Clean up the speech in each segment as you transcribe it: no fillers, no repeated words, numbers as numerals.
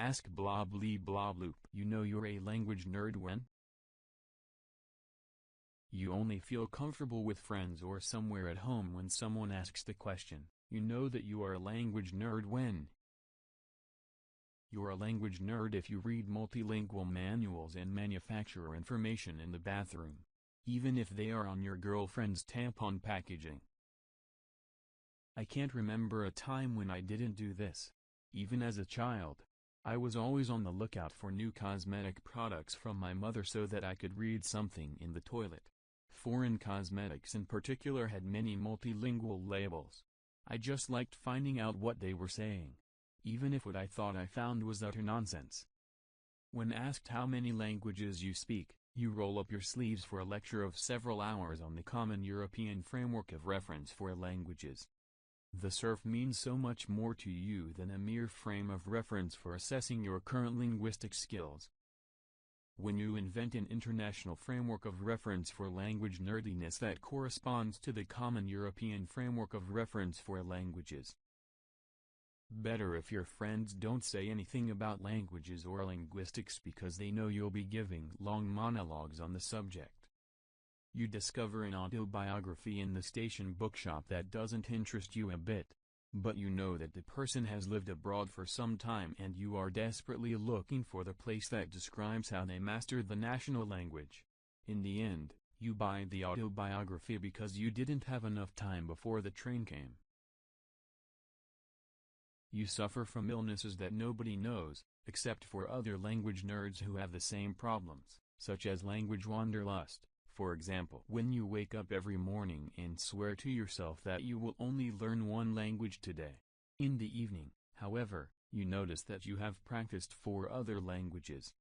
Ask blah blee blah bloop. You know you're a language nerd when you only feel comfortable with friends or somewhere at home when someone asks the question. You know that you are a language nerd when you're a language nerd if you read multilingual manuals and manufacturer information in the bathroom, even if they are on your girlfriend's tampon packaging. I can't remember a time when I didn't do this. Even as a child, I was always on the lookout for new cosmetic products from my mother so that I could read something in the toilet. Foreign cosmetics in particular had many multilingual labels. I just liked finding out what they were saying, even if what I thought I found was utter nonsense. When asked how many languages you speak, you roll up your sleeves for a lecture of several hours on the Common European Framework of Reference for Languages. The SURF means so much more to you than a mere frame of reference for assessing your current linguistic skills. When you invent an international framework of reference for language nerdiness that corresponds to the Common European Framework of Reference for Languages. Better if your friends don't say anything about languages or linguistics because they know you'll be giving long monologues on the subject. You discover an autobiography in the station bookshop that doesn't interest you a bit, but you know that the person has lived abroad for some time and you are desperately looking for the place that describes how they mastered the national language. In the end, you buy the autobiography because you didn't have enough time before the train came. You suffer from illnesses that nobody knows, except for other language nerds who have the same problems, such as language wanderlust. For example, when you wake up every morning and swear to yourself that you will only learn one language today. In the evening, however, you notice that you have practiced 4 other languages.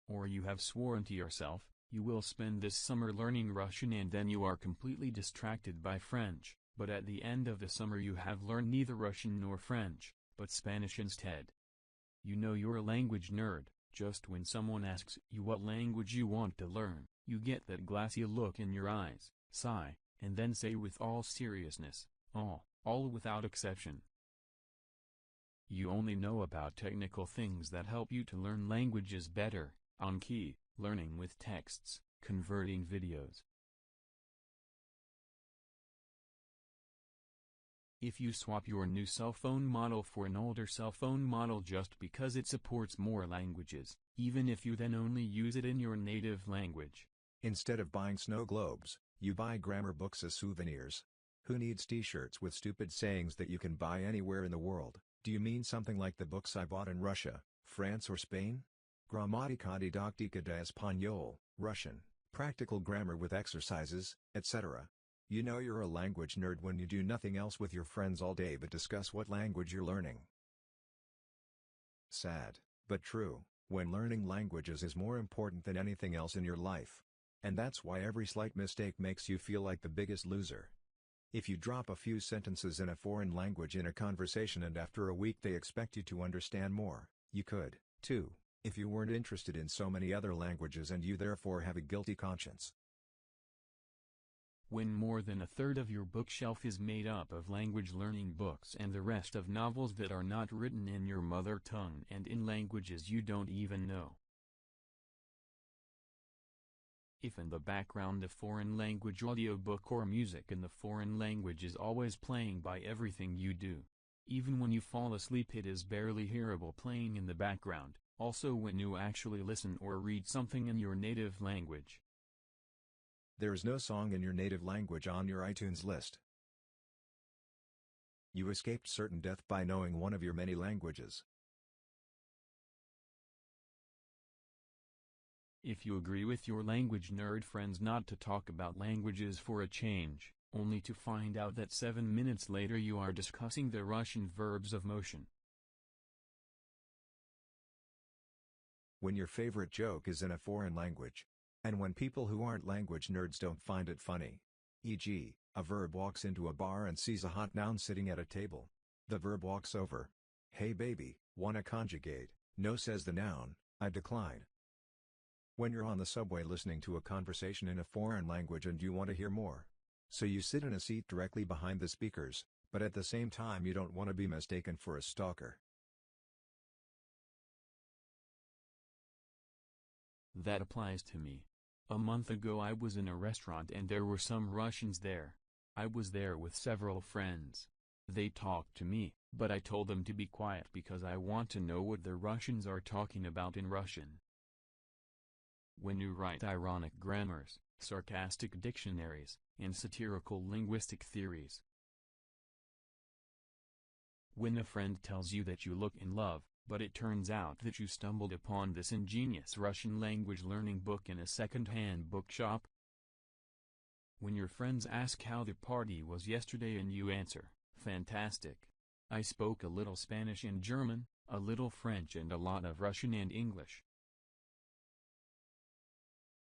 Or you have sworn to yourself, you will spend this summer learning Russian and then you are completely distracted by French, but at the end of the summer you have learned neither Russian nor French, but Spanish instead. You know you're a language nerd. Just when someone asks you what language you want to learn, you get that glassy look in your eyes, sigh, and then say with all seriousness, all without exception. You only know about technical things that help you to learn languages better, on key, learning with texts, converting videos. If you swap your new cell phone model for an older cell phone model just because it supports more languages, even if you then only use it in your native language. Instead of buying snow globes, you buy grammar books as souvenirs. Who needs t-shirts with stupid sayings that you can buy anywhere in the world? Do you mean something like the books I bought in Russia, France or Spain? Gramatica Didactica de Español, Russian, practical grammar with exercises, etc. You know you're a language nerd when you do nothing else with your friends all day but discuss what language you're learning. Sad, but true, when learning languages is more important than anything else in your life. And that's why every slight mistake makes you feel like the biggest loser. If you drop a few sentences in a foreign language in a conversation and after a week they expect you to understand more, you could, too, if you weren't interested in so many other languages and you therefore have a guilty conscience. When more than a third of your bookshelf is made up of language learning books and the rest of novels that are not written in your mother tongue and in languages you don't even know. If in the background a foreign language audiobook or music in the foreign language is always playing by everything you do, even when you fall asleep it is barely hearable playing in the background, also when you actually listen or read something in your native language. There is no song in your native language on your iTunes list. You escaped certain death by knowing one of your many languages. If you agree with your language nerd friends not to talk about languages for a change, only to find out that 7 minutes later you are discussing the Russian verbs of motion. When your favorite joke is in a foreign language. And when people who aren't language nerds don't find it funny. E.g., a verb walks into a bar and sees a hot noun sitting at a table. The verb walks over. Hey baby, wanna conjugate? No, says the noun, I decline. When you're on the subway listening to a conversation in a foreign language and you want to hear more. So you sit in a seat directly behind the speakers, but at the same time you don't want to be mistaken for a stalker. That applies to me. A month ago I was in a restaurant and there were some Russians there. I was there with several friends. They talked to me, but I told them to be quiet because I want to know what the Russians are talking about in Russian. When you write ironic grammars, sarcastic dictionaries, and satirical linguistic theories. When a friend tells you that you look in love, but it turns out that you stumbled upon this ingenious Russian language learning book in a second-hand bookshop. When your friends ask how the party was yesterday and you answer, "Fantastic. I spoke a little Spanish and German, a little French and a lot of Russian and English."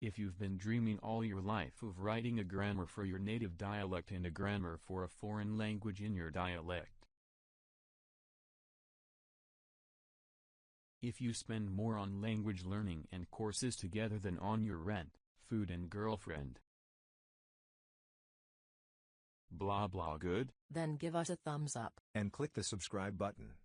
If you've been dreaming all your life of writing a grammar for your native dialect and a grammar for a foreign language in your dialect. If you spend more on language learning and courses together than on your rent, food and girlfriend. Blah blah good? Then give us a thumbs up. And click the subscribe button.